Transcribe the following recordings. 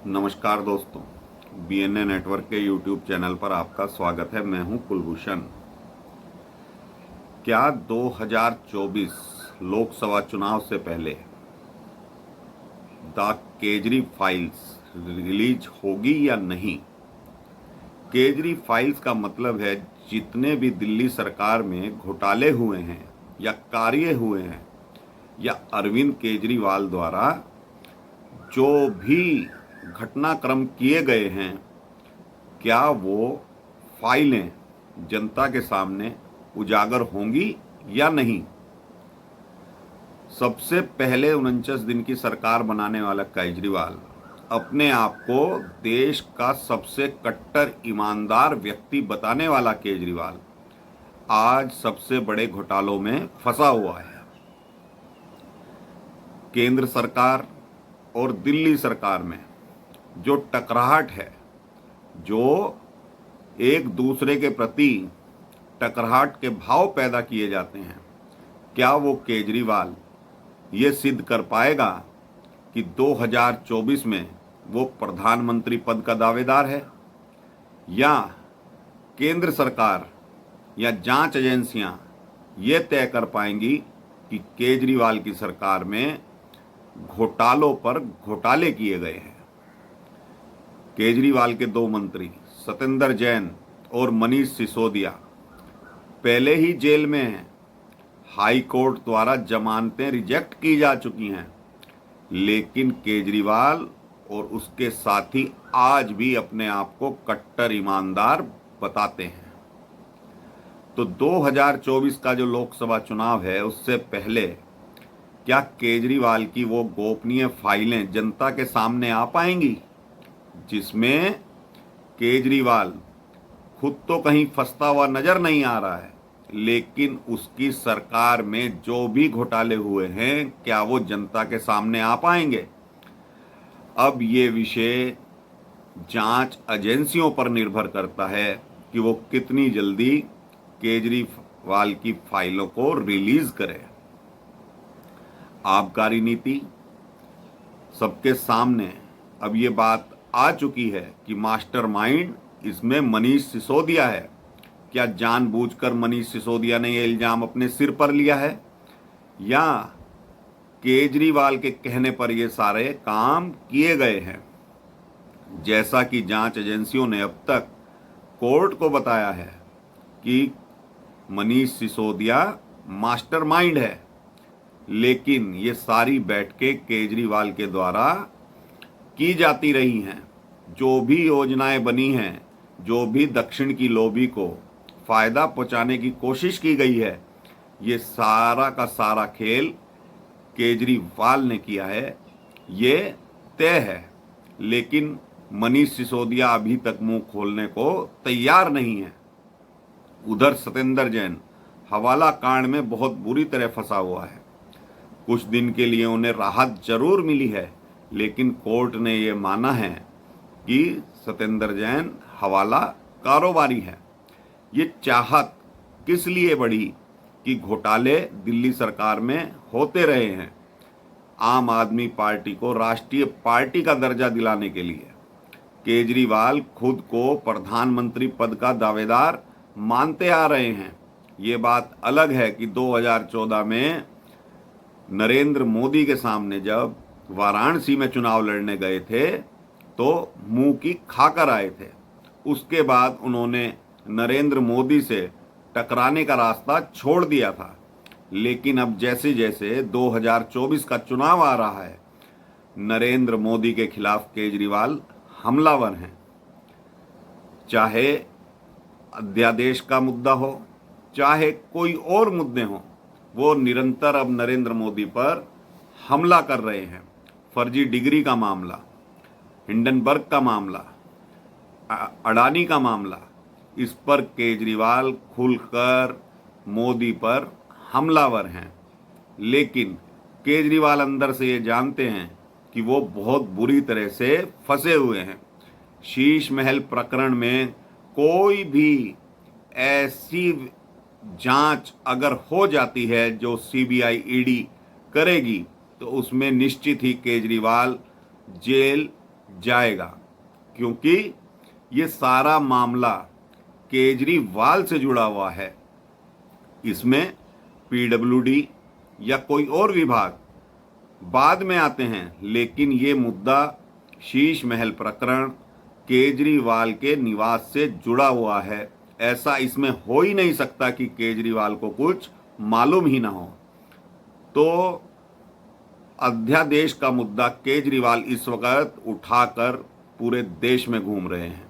नमस्कार दोस्तों, BNA network के यूट्यूब चैनल पर आपका स्वागत है। मैं हूं कुलभूषण। क्या 2024 लोकसभा चुनाव से पहले द केजरी फाइल्स रिलीज होगी या नहीं? केजरी फाइल्स का मतलब है जितने भी दिल्ली सरकार में घोटाले हुए हैं या कार्य हुए हैं या अरविंद केजरीवाल द्वारा जो भी घटनाक्रम किए गए हैं, क्या वो फाइलें जनता के सामने उजागर होंगी या नहीं? सबसे पहले 49 दिन की सरकार बनाने वाला केजरीवाल, अपने आप को देश का सबसे कट्टर ईमानदार व्यक्ति बताने वाला केजरीवाल, आज सबसे बड़े घोटालों में फंसा हुआ है। केंद्र सरकार और दिल्ली सरकार में जो टकराहट है, जो एक दूसरे के प्रति टकराहट के भाव पैदा किए जाते हैं, क्या वो केजरीवाल ये सिद्ध कर पाएगा कि 2024 में वो प्रधानमंत्री पद का दावेदार है? या केंद्र सरकार या जांच एजेंसियां ये तय कर पाएंगी कि केजरीवाल की सरकार में घोटालों पर घोटाले किए गए हैं? केजरीवाल के दो मंत्री सत्येंद्र जैन और मनीष सिसोदिया पहले ही जेल में हैं। हाई कोर्ट द्वारा जमानतें रिजेक्ट की जा चुकी हैं, लेकिन केजरीवाल और उसके साथी आज भी अपने आप को कट्टर ईमानदार बताते हैं। तो 2024 का जो लोकसभा चुनाव है, उससे पहले क्या केजरीवाल की वो गोपनीय फाइलें जनता के सामने आ पाएंगी, जिसमें केजरीवाल खुद तो कहीं फंसता हुआ नजर नहीं आ रहा है, लेकिन उसकी सरकार में जो भी घोटाले हुए हैं, क्या वो जनता के सामने आ पाएंगे? अब ये विषय जांच एजेंसियों पर निर्भर करता है कि वो कितनी जल्दी केजरीवाल की फाइलों को रिलीज करें। आबकारी नीति सबके सामने अब ये बात आ चुकी है कि मास्टरमाइंड इसमें मनीष सिसोदिया है। क्या जानबूझकर मनीष सिसोदिया ने यह इल्जाम अपने सिर पर लिया है, या केजरीवाल के कहने पर ये सारे काम किए गए हैं? जैसा कि जांच एजेंसियों ने अब तक कोर्ट को बताया है कि मनीष सिसोदिया मास्टरमाइंड है, लेकिन ये सारी बैठकें केजरीवाल के द्वारा की जाती रही हैं। जो भी योजनाएं बनी हैं, जो भी दक्षिण की लॉबी को फायदा पहुंचाने की कोशिश की गई है, ये सारा का सारा खेल केजरीवाल ने किया है, ये तय है। लेकिन मनीष सिसोदिया अभी तक मुंह खोलने को तैयार नहीं है। उधर सत्येंद्र जैन हवाला कांड में बहुत बुरी तरह फंसा हुआ है। कुछ दिन के लिए उन्हें राहत जरूर मिली है, लेकिन कोर्ट ने ये माना है कि सत्येंद्र जैन हवाला कारोबारी है। ये चाहत किस लिए बढ़ी कि घोटाले दिल्ली सरकार में होते रहे हैं? आम आदमी पार्टी को राष्ट्रीय पार्टी का दर्जा दिलाने के लिए केजरीवाल खुद को प्रधानमंत्री पद का दावेदार मानते आ रहे हैं। ये बात अलग है कि 2014 में नरेंद्र मोदी के सामने जब वाराणसी में चुनाव लड़ने गए थे तो मुंह की खाकर आए थे। उसके बाद उन्होंने नरेंद्र मोदी से टकराने का रास्ता छोड़ दिया था। लेकिन अब जैसे जैसे 2024 का चुनाव आ रहा है, नरेंद्र मोदी के खिलाफ केजरीवाल हमलावर हैं। चाहे अध्यादेश का मुद्दा हो, चाहे कोई और मुद्दे हों, वो निरंतर अब नरेंद्र मोदी पर हमला कर रहे हैं। फर्जी डिग्री का मामला, हिंडनबर्ग का मामला, अडानी का मामला, इस पर केजरीवाल खुलकर मोदी पर हमलावर हैं। लेकिन केजरीवाल अंदर से ये जानते हैं कि वो बहुत बुरी तरह से फंसे हुए हैं। शीश महल प्रकरण में कोई भी ऐसी जांच अगर हो जाती है जो सीबीआई ईडी करेगी, तो उसमें निश्चित ही केजरीवाल जेल जाएगा, क्योंकि ये सारा मामला केजरीवाल से जुड़ा हुआ है। इसमें पीडब्ल्यूडी या कोई और विभाग बाद में आते हैं, लेकिन ये मुद्दा शीश महल प्रकरण केजरीवाल के निवास से जुड़ा हुआ है। ऐसा इसमें हो ही नहीं सकता कि केजरीवाल को कुछ मालूम ही ना हो। तो अध्यादेश का मुद्दा केजरीवाल इस वक्त उठाकर पूरे देश में घूम रहे हैं।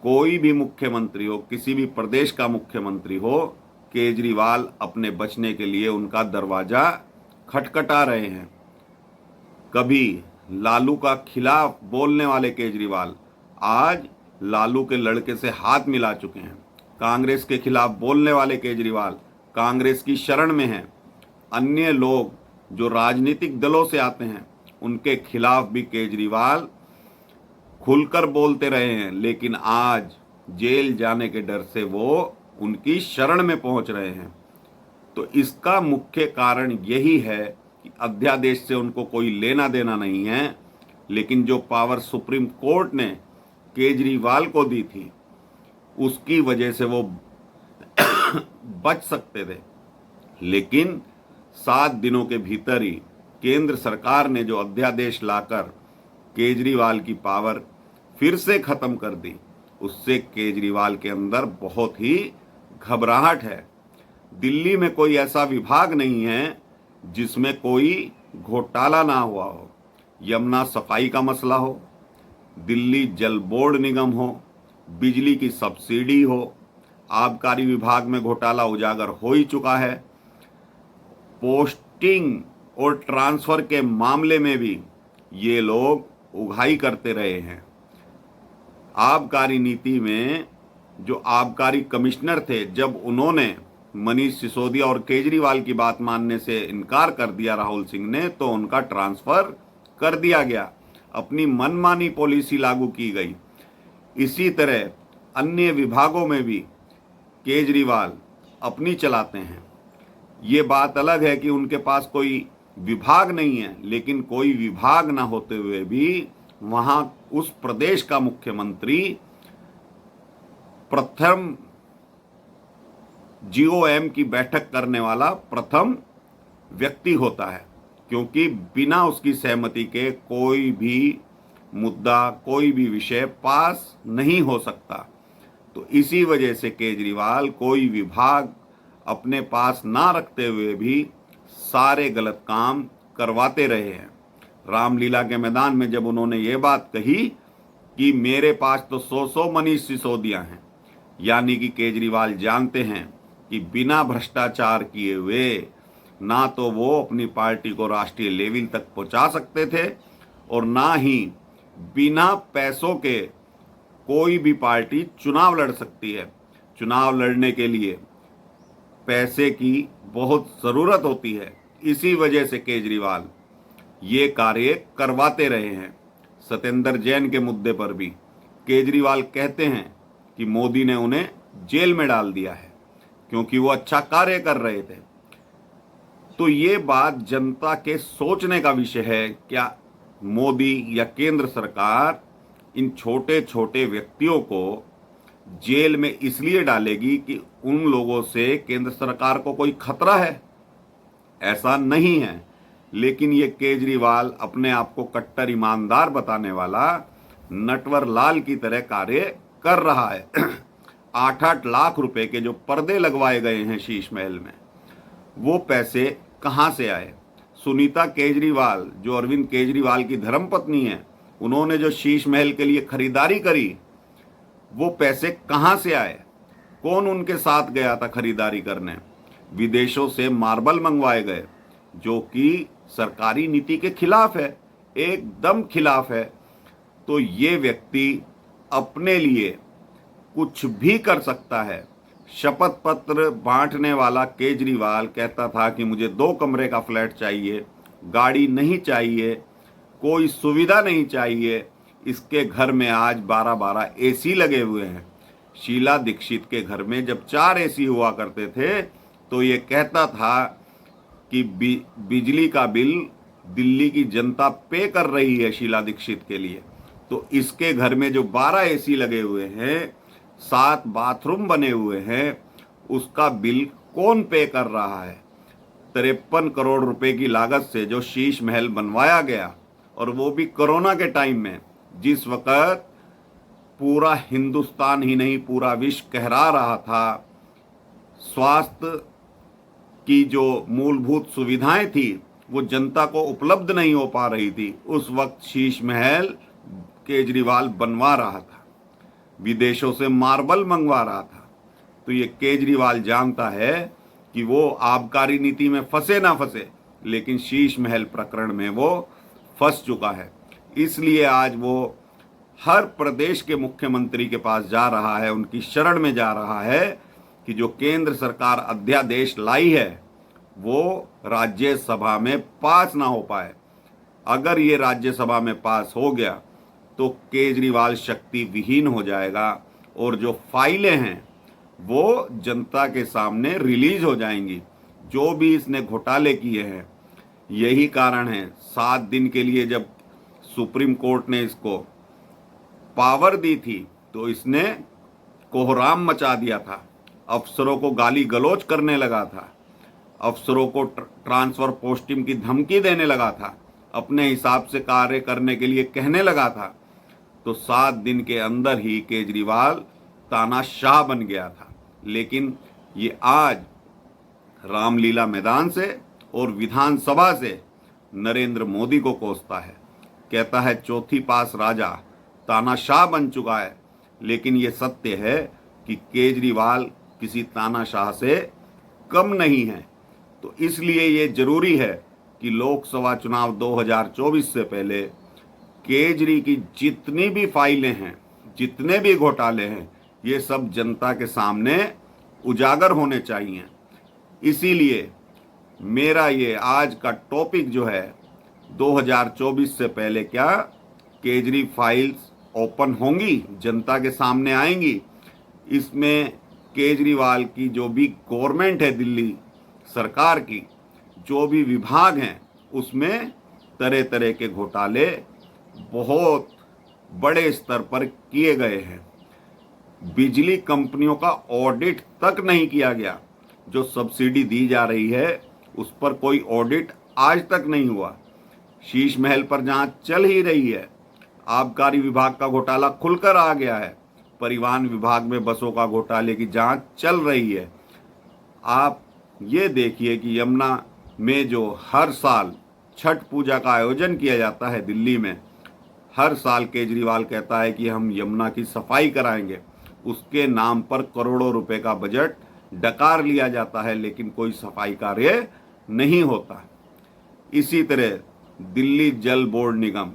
कोई भी मुख्यमंत्री हो, किसी भी प्रदेश का मुख्यमंत्री हो, केजरीवाल अपने बचने के लिए उनका दरवाजा खटखटा रहे हैं। कभी लालू का खिलाफ बोलने वाले केजरीवाल आज लालू के लड़के से हाथ मिला चुके हैं। कांग्रेस के खिलाफ बोलने वाले केजरीवाल कांग्रेस की शरण में हैं। अन्य लोग जो राजनीतिक दलों से आते हैं उनके खिलाफ भी केजरीवाल खुलकर बोलते रहे हैं, लेकिन आज जेल जाने के डर से वो उनकी शरण में पहुंच रहे हैं। तो इसका मुख्य कारण यही है कि अध्यादेश से उनको कोई लेना देना नहीं है, लेकिन जो पावर सुप्रीम कोर्ट ने केजरीवाल को दी थी उसकी वजह से वो बच सकते थे। लेकिन 7 दिनों के भीतर ही केंद्र सरकार ने जो अध्यादेश लाकर केजरीवाल की पावर फिर से खत्म कर दी, उससे केजरीवाल के अंदर बहुत ही घबराहट है। दिल्ली में कोई ऐसा विभाग नहीं है जिसमें कोई घोटाला ना हुआ हो। यमुना सफाई का मसला हो, दिल्ली जल बोर्ड निगम हो, बिजली की सब्सिडी हो, आबकारी विभाग में घोटाला उजागर हो ही चुका है। पोस्टिंग और ट्रांसफर के मामले में भी ये लोग उगाही करते रहे हैं। आबकारी नीति में जो आबकारी कमिश्नर थे, जब उन्होंने मनीष सिसोदिया और केजरीवाल की बात मानने से इनकार कर दिया राहुल सिंह ने, तो उनका ट्रांसफर कर दिया गया। अपनी मनमानी पॉलिसी लागू की गई। इसी तरह अन्य विभागों में भी केजरीवाल अपनी चलाते हैं। ये बात अलग है कि उनके पास कोई विभाग नहीं है, लेकिन कोई विभाग ना होते हुए भी वहां उस प्रदेश का मुख्यमंत्री प्रथम जीओएम की बैठक करने वाला प्रथम व्यक्ति होता है, क्योंकि बिना उसकी सहमति के कोई भी मुद्दा, कोई भी विषय पास नहीं हो सकता। तो इसी वजह से केजरीवाल कोई विभाग अपने पास ना रखते हुए भी सारे गलत काम करवाते रहे हैं। रामलीला के मैदान में जब उन्होंने ये बात कही कि मेरे पास तो 100 मनीष सिसोदिया हैं, यानी कि केजरीवाल जानते हैं कि बिना भ्रष्टाचार किए हुए ना तो वो अपनी पार्टी को राष्ट्रीय लेवल तक पहुंचा सकते थे, और ना ही बिना पैसों के कोई भी पार्टी चुनाव लड़ सकती है। चुनाव लड़ने के लिए पैसे की बहुत ज़रूरत होती है। इसी वजह से केजरीवाल ये कार्य करवाते रहे हैं। सत्येंद्र जैन के मुद्दे पर भी केजरीवाल कहते हैं कि मोदी ने उन्हें जेल में डाल दिया है क्योंकि वो अच्छा कार्य कर रहे थे। तो ये बात जनता के सोचने का विषय है। क्या मोदी या केंद्र सरकार इन छोटे छोटे व्यक्तियों को जेल में इसलिए डालेगी कि उन लोगों से केंद्र सरकार को कोई खतरा है? ऐसा नहीं है। लेकिन ये केजरीवाल अपने आप को कट्टर ईमानदार बताने वाला नटवर लाल की तरह कार्य कर रहा है। 8-8 लाख रुपए के जो पर्दे लगवाए गए हैं शीश महल में, वो पैसे कहाँ से आए? सुनीता केजरीवाल जो अरविंद केजरीवाल की धर्मपत्नी है, उन्होंने जो शीश महल के लिए खरीदारी करी, वो पैसे कहाँ से आए? कौन उनके साथ गया था खरीदारी करने? विदेशों से मार्बल मंगवाए गए, जो कि सरकारी नीति के खिलाफ है, एकदम खिलाफ है। तो ये व्यक्ति अपने लिए कुछ भी कर सकता है। शपथ पत्र बांटने वाला केजरीवाल कहता था कि मुझे 2 कमरे का फ्लैट चाहिए, गाड़ी नहीं चाहिए, कोई सुविधा नहीं चाहिए। इसके घर में आज 12-12 एसी लगे हुए हैं। शीला दीक्षित के घर में जब 4 एसी हुआ करते थे तो ये कहता था कि बिजली का बिल दिल्ली की जनता पे कर रही है शीला दीक्षित के लिए, तो इसके घर में जो 12 एसी लगे हुए हैं, 7 बाथरूम बने हुए हैं, उसका बिल कौन पे कर रहा है? 53 करोड़ रुपए की लागत से जो शीश महल बनवाया गया, और वो भी कोरोना के टाइम में, जिस वक्त पूरा हिंदुस्तान ही नहीं पूरा विश्व कहरा रहा था, स्वास्थ्य की जो मूलभूत सुविधाएं थी वो जनता को उपलब्ध नहीं हो पा रही थी, उस वक्त शीश महल केजरीवाल बनवा रहा था, विदेशों से मार्बल मंगवा रहा था। तो ये केजरीवाल जानता है कि वो आबकारी नीति में फंसे ना फंसे, लेकिन शीश महल प्रकरण में वो फंस चुका है। इसलिए आज वो हर प्रदेश के मुख्यमंत्री के पास जा रहा है, उनकी शरण में जा रहा है कि जो केंद्र सरकार अध्यादेश लाई है वो राज्यसभा में पास ना हो पाए। अगर ये राज्यसभा में पास हो गया तो केजरीवाल शक्ति विहीन हो जाएगा और जो फाइलें हैं वो जनता के सामने रिलीज हो जाएंगी, जो भी इसने घोटाले किए हैं। यही कारण है 7 दिन के लिए जब सुप्रीम कोर्ट ने इसको पावर दी थी तो इसने कोहराम मचा दिया था, अफसरों को गाली गलौज करने लगा था, अफसरों को ट्रांसफर पोस्टिंग की धमकी देने लगा था, अपने हिसाब से कार्य करने के लिए कहने लगा था। तो 7 दिन के अंदर ही केजरीवाल तानाशाह बन गया था। लेकिन ये आज रामलीला मैदान से और विधानसभा से नरेंद्र मोदी को कोसता है, कहता है चौथी पास राजा तानाशाह बन चुका है। लेकिन ये सत्य है कि केजरीवाल किसी तानाशाह से कम नहीं है। तो इसलिए ये जरूरी है कि लोकसभा चुनाव 2024 से पहले केजरी की जितनी भी फाइलें हैं, जितने भी घोटाले हैं, ये सब जनता के सामने उजागर होने चाहिए। इसीलिए मेरा ये आज का टॉपिक जो है 2024 से पहले क्या केजरी फाइल्स ओपन होंगी, जनता के सामने आएंगी। इसमें केजरीवाल की जो भी गवर्नमेंट है, दिल्ली सरकार की जो भी विभाग हैं, उसमें तरह तरह के घोटाले बहुत बड़े स्तर पर किए गए हैं। बिजली कंपनियों का ऑडिट तक नहीं किया गया। जो सब्सिडी दी जा रही है उस पर कोई ऑडिट आज तक नहीं हुआ। शीश महल पर जांच चल ही रही है। आबकारी विभाग का घोटाला खुलकर आ गया है। परिवहन विभाग में बसों का घोटाले की जांच चल रही है। आप ये देखिए कि यमुना में जो हर साल छठ पूजा का आयोजन किया जाता है दिल्ली में, हर साल केजरीवाल कहता है कि हम यमुना की सफाई कराएंगे। उसके नाम पर करोड़ों रुपए का बजट डकार लिया जाता है, लेकिन कोई सफाई कार्य नहीं होता। इसी तरह दिल्ली जल बोर्ड निगम,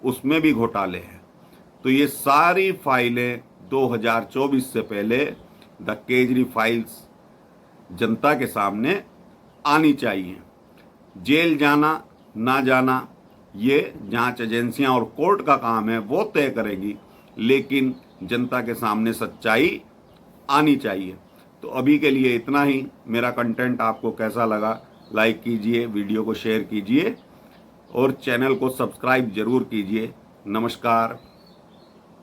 उसमें भी घोटाले हैं। तो ये सारी फाइलें 2024 से पहले द केजरी फाइल्स जनता के सामने आनी चाहिए। जेल जाना ना जाना ये जांच एजेंसियां और कोर्ट का काम है, वो तय करेगी, लेकिन जनता के सामने सच्चाई आनी चाहिए। तो अभी के लिए इतना ही। मेरा कंटेंट आपको कैसा लगा लाइक कीजिए, वीडियो को शेयर कीजिए और चैनल को सब्सक्राइब जरूर कीजिए। नमस्कार।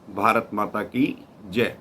भारत माता की जय।